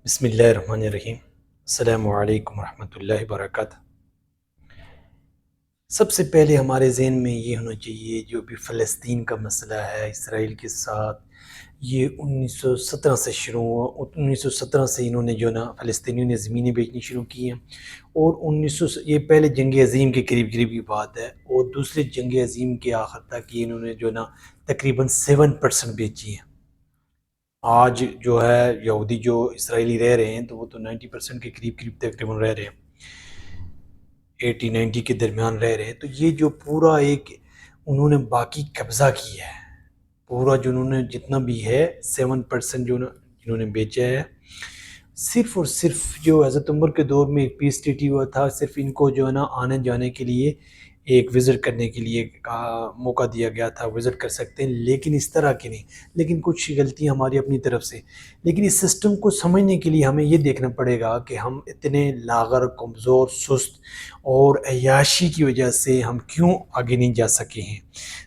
بسم اللہ الرحمن الرحیم۔ السلام علیکم ورحمۃ اللہ وبرکاتہ۔ سب سے پہلے ہمارے ذہن میں یہ ہونا چاہیے جو بھی فلسطین کا مسئلہ ہے اسرائیل کے ساتھ، یہ 1917 سے شروع ہوا۔ 1917 سے انہوں نے جو نا فلسطینیوں نے زمینیں بیچنی شروع کی ہیں، اور یہ پہلے جنگ عظیم کے قریب کی بات ہے، اور دوسرے جنگ عظیم کے آخر تک یہ انہوں نے جو نا تقریباً 7% بیچی ہیں۔ آج جو ہے یہودی جو اسرائیلی رہ رہے ہیں تو وہ تو 90% کے قریب تقریباً رہ رہے ہیں، 80-90 کے درمیان رہ رہے ہیں۔ تو یہ جو پورا ایک انہوں نے باقی قبضہ کیا ہے، پورا جو انہوں نے جتنا بھی ہے 7% جو انہوں نے بیچا ہے، صرف اور صرف جو حضرت عمر کے دور میں ایک پیس ٹریٹی ہوا تھا، صرف ان کو جو ہے نا آنے جانے کے لیے ایک وزٹ کرنے کے لیے موقع دیا گیا تھا، وزٹ کر سکتے ہیں، لیکن اس طرح کی نہیں۔ لیکن کچھ غلطیاں ہماری اپنی طرف سے، لیکن اس سسٹم کو سمجھنے کے لیے ہمیں یہ دیکھنا پڑے گا کہ ہم اتنے لاغر، کمزور، سست اور عیاشی کی وجہ سے ہم کیوں آگے نہیں جا سکے ہیں۔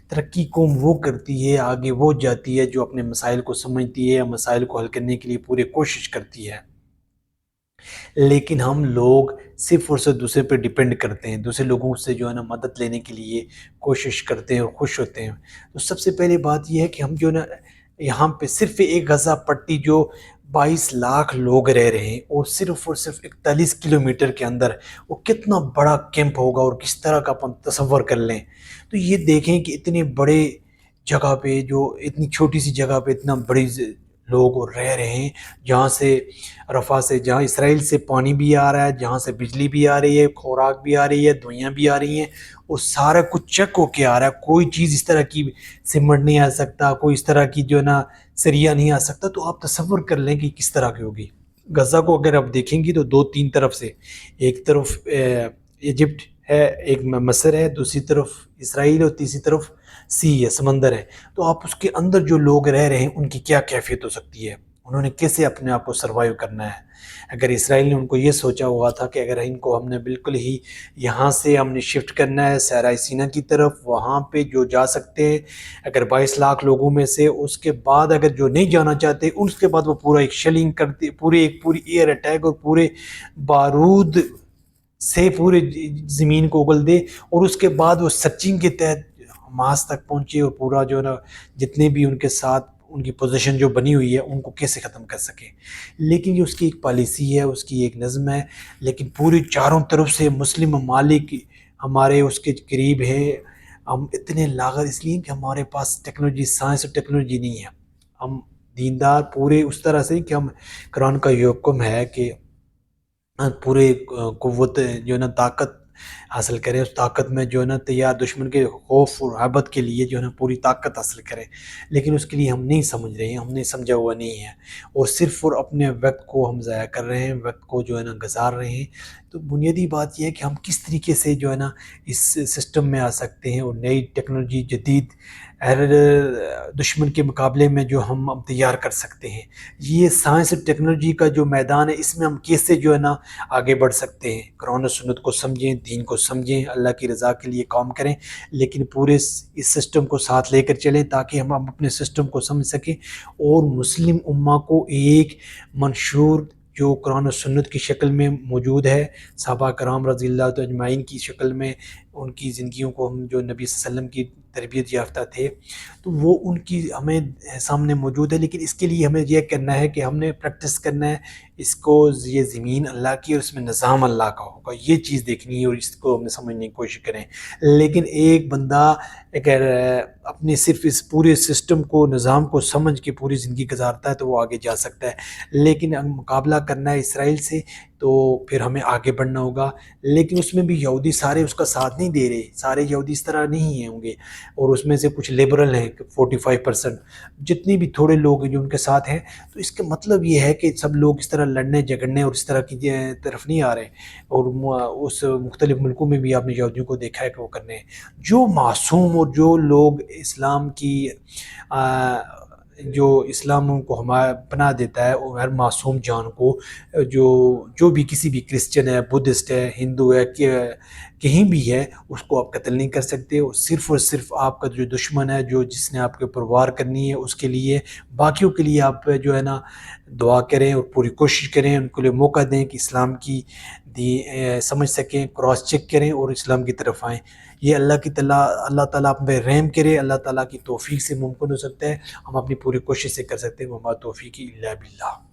ترقی قوم وہ کرتی ہے، آگے وہ جاتی ہے جو اپنے مسائل کو سمجھتی ہے، مسائل کو حل کرنے کے لیے پورے کوشش کرتی ہے، لیکن ہم لوگ صرف اور صرف دوسرے پہ ڈیپینڈ کرتے ہیں، دوسرے لوگوں سے جو ہے نا مدد لینے کے لیے کوشش کرتے ہیں اور خوش ہوتے ہیں۔ تو سب سے پہلے بات یہ ہے کہ ہم جو نا یہاں پہ صرف ایک غزہ پٹی جو 22 لاکھ لوگ رہ رہے ہیں، اور صرف 41 کلومیٹر کے اندر وہ کتنا بڑا کیمپ ہوگا اور کس طرح کا اپن تصور کر لیں۔ تو یہ دیکھیں کہ اتنے بڑے جگہ پہ، جو اتنی چھوٹی سی جگہ پہ اتنا بڑی لوگ رہ رہے ہیں، جہاں سے رفح سے، جہاں اسرائیل سے پانی بھی آ رہا ہے، جہاں سے بجلی بھی آ رہی ہے، خوراک بھی آ رہی ہے، دوائیاں بھی آ رہی ہیں، اور سارا کچھ چیک ہو کے آ رہا ہے۔ کوئی چیز اس طرح کی سمٹ نہیں آ سکتا، کوئی اس طرح کی جو ہے نا سریا نہیں آ سکتا۔ تو آپ تصور کر لیں کہ کس طرح کی ہوگی۔ غزہ کو اگر آپ دیکھیں گی تو 2-3 طرف سے، ایک طرف ایجپٹ ہے، ایک مصر ہے، دوسری طرف اسرائیل، اور تیسری طرف سی ہے، سمندر ہے۔ تو آپ اس کے اندر جو لوگ رہ رہے ہیں ان کی کیا کیفیت ہو سکتی ہے، انہوں نے کیسے اپنے آپ کو سروائیو کرنا ہے۔ اگر اسرائیل نے ان کو یہ سوچا ہوا تھا کہ اگر ان کو ہم نے بالکل ہی یہاں سے ہم نے شفٹ کرنا ہے صحرائے سینا کی طرف، وہاں پہ جو جا سکتے ہیں اگر 22 لاکھ لوگوں میں سے، اس کے بعد اگر جو نہیں جانا چاہتے اس کے بعد وہ پورا ایک شیلنگ کرتے، پوری ایئر اٹیک اور پورے بارود سے پورے زمین کو اگل دے، اور اس کے بعد وہ سچنگ کے تحت حماس تک پہنچے، اور پورا جو ہے نا جتنے بھی ان کے ساتھ ان کی پوزیشن جو بنی ہوئی ہے ان کو کیسے ختم کر سکے۔ لیکن یہ اس کی ایک پالیسی ہے، اس کی ایک نظم ہے، لیکن پوری چاروں طرف سے مسلم ممالک ہمارے اس کے قریب ہے۔ ہم اتنے لاغر اس لیے کہ ہمارے پاس ٹیکنالوجی، سائنس اور ٹیکنالوجی نہیں ہے۔ ہم دیندار پورے اس طرح سے کہ ہم، قرآن کا یہ حکم ہے کہ پورے قوت جو ہے نا طاقت حاصل کریں، اس طاقت میں جو ہے نا تیار، دشمن کے خوف اور رہبت کے لیے جو ہے نا پوری طاقت حاصل کریں، لیکن اس کے لیے ہم نہیں سمجھ رہے ہیں، ہم نے سمجھا ہوا نہیں ہے، اور صرف اور اپنے وقت کو ہم ضائع کر رہے ہیں، وقت کو جو ہے نا گزار رہے ہیں۔ تو بنیادی بات یہ ہے کہ ہم کس طریقے سے جو ہے نا اس سسٹم میں آ سکتے ہیں، اور نئی ٹیکنالوجی، جدید دشمن کے مقابلے میں جو ہم تیار کر سکتے ہیں۔ یہ سائنس اور ٹیکنالوجی کا جو میدان ہے، اس میں ہم کیسے جو ہے نا آگے بڑھ سکتے ہیں۔ قرآن و سنت کو سمجھیں، دین کو سمجھیں، اللہ کی رضا کے لیے کام کریں، لیکن پورے اس سسٹم کو ساتھ لے کر چلیں تاکہ ہم اپنے سسٹم کو سمجھ سکیں، اور مسلم امہ کو ایک منشور جو قرآن و سنت کی شکل میں موجود ہے، صحابہ کرام رضی اللہ اجمعین کی شکل میں، ان کی زندگیوں کو ہم جو نبی صلی اللہ علیہ وسلم کی تربیت یافتہ تھے، تو وہ ان کی ہمیں سامنے موجود ہے۔ لیکن اس کے لیے ہمیں یہ کرنا ہے کہ ہم نے پریکٹس کرنا ہے اس کو، یہ زمین اللہ کی اور اس میں نظام اللہ کا ہوگا، یہ چیز دیکھنی ہے، اور اس کو ہم سمجھنے کی کوشش کریں۔ لیکن ایک بندہ اگر اپنے صرف اس پورے سسٹم کو، نظام کو سمجھ کے پوری زندگی گزارتا ہے تو وہ آگے جا سکتا ہے، لیکن مقابلہ کرنا ہے اسرائیل سے تو پھر ہمیں آگے بڑھنا ہوگا۔ لیکن اس میں بھی یہودی سارے اس کا ساتھ نہیں دے رہے، سارے یہودی اس طرح نہیں ہوں گے، اور اس میں سے کچھ لیبرل ہیں 45%، جتنی بھی تھوڑے لوگ ہیں جو ان کے ساتھ ہیں۔ تو اس کا مطلب یہ ہے کہ سب لوگ اس طرح لڑنے جھگڑنے اور اس طرح کی طرف نہیں آ رہے، اور اس مختلف ملکوں میں بھی آپ نے یہودیوں کو دیکھا ہے کہ وہ کرنے ہیں۔ جو معصوم اور جو لوگ اسلام کی جو اسلام کو ہمارا پناہ دیتا ہے، اور ہر معصوم جان کو، جو بھی کسی بھی کرسچن ہے، بدھسٹ ہے، ہندو ہے، کہیں بھی ہے، اس کو آپ قتل نہیں کر سکتے، اور صرف آپ کا جو دشمن ہے، جو جس نے آپ کے اوپر وار کرنی ہے، اس کے لیے، باقیوں کے لیے آپ جو ہے نا دعا کریں اور پوری کوشش کریں، ان کو لیے موقع دیں کہ اسلام کی سمجھ سکیں، کراس چیک کریں اور اسلام کی طرف آئیں۔ یہ اللہ تعالیٰ آپ پہ رحم کرے، اللہ تعالیٰ کی توفیق سے ممکن ہو سکتا ہے، ہم اپنی پوری کوشش سے کر سکتے ہیں۔ وما توفیقی الا باللہ۔